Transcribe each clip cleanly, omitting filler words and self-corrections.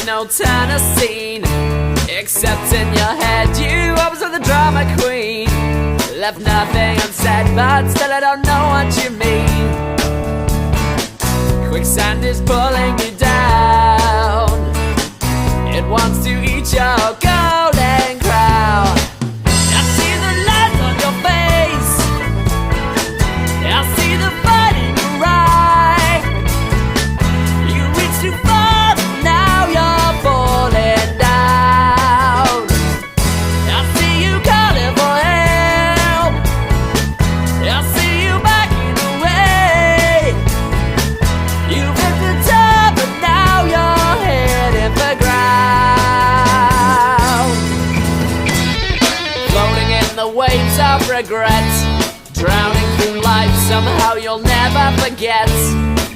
no Tennessee. Except in your head, you always were the drama queen. Left nothing unsaid, but still I don't know what you mean. Quicksand is pulling you down. It wants to eat your golden crown. I see the light on your face. I see the fight in your eye. You reach too far, and now you're falling down. I see you calling for help. I see you backing away. You've hit the top, and now you're heading for ground. Floating in the waves of regret, drowning through life, somehow you'll never forget.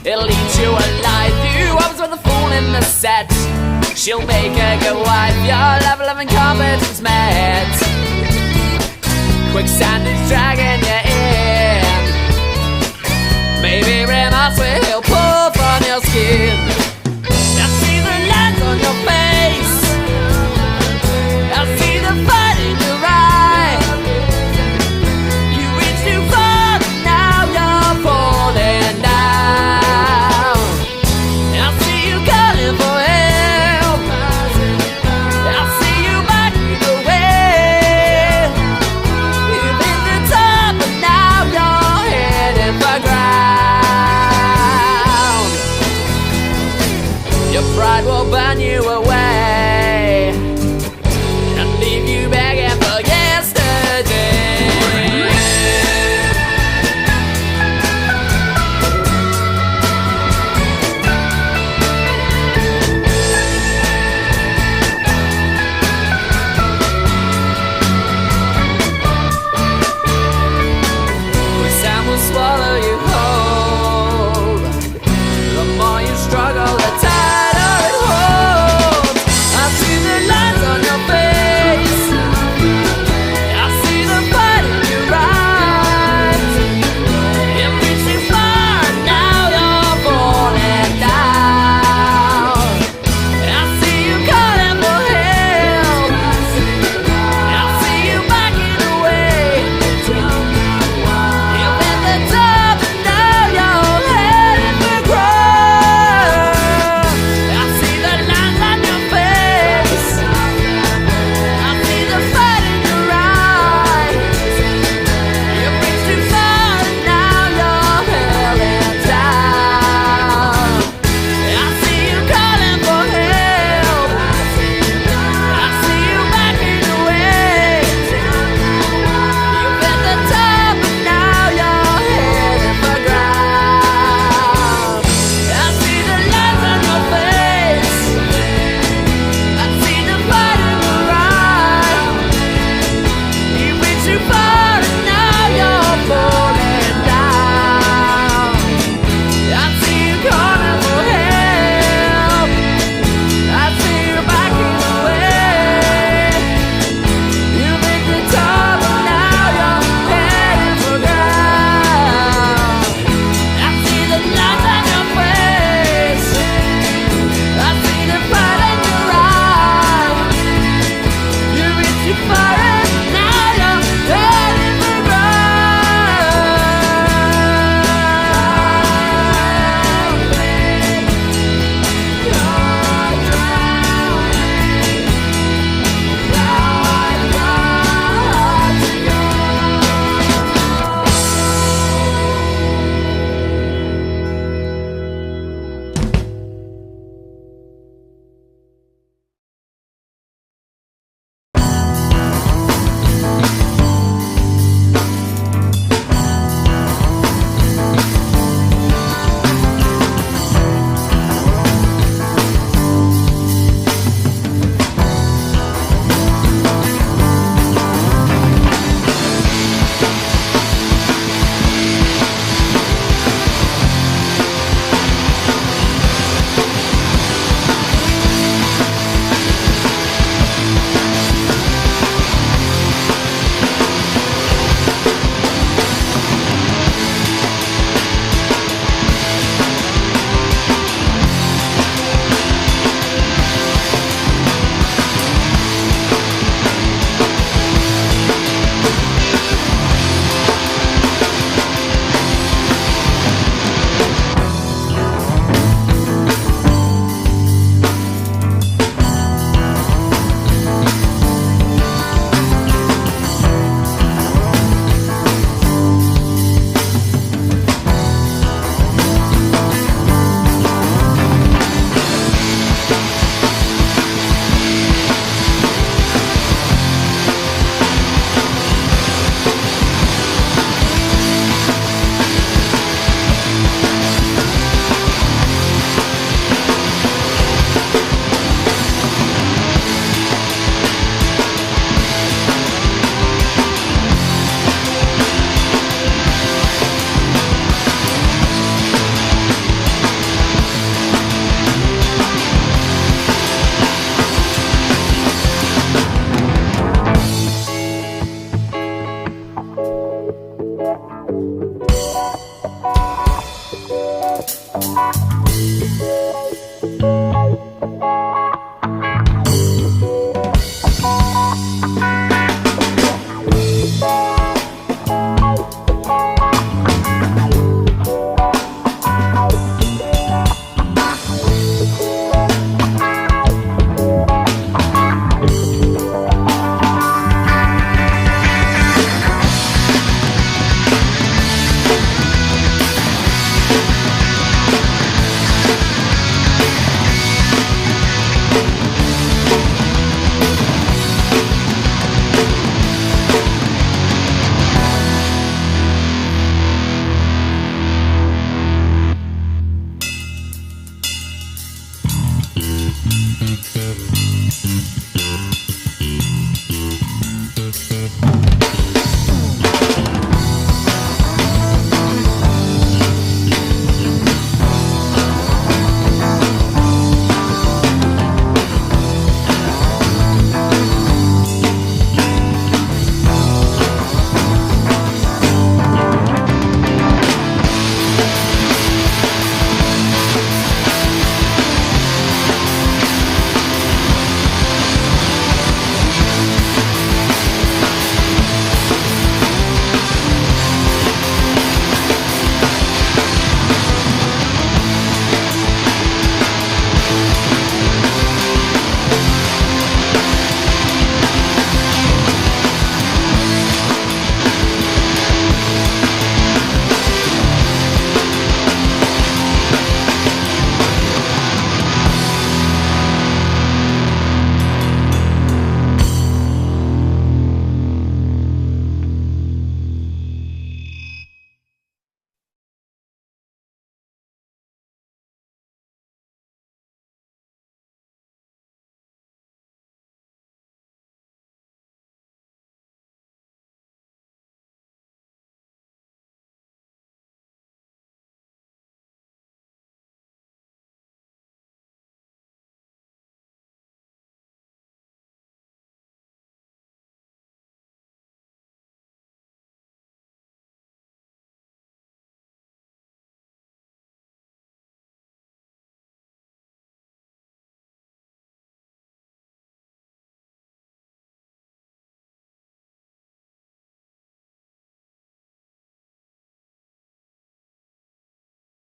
It'll eat you alive, you always were the fool in the set. She'll make a good wife, your level of incompetence met. Quicksand is dragging you in. Maybe remorse will pull from your skin. I see the lines on your face. I see the fight in your eye. You reach too far, now you're falling down. I see you calling for help. I see you backing away. You've hit the top, and now you're heading for ground.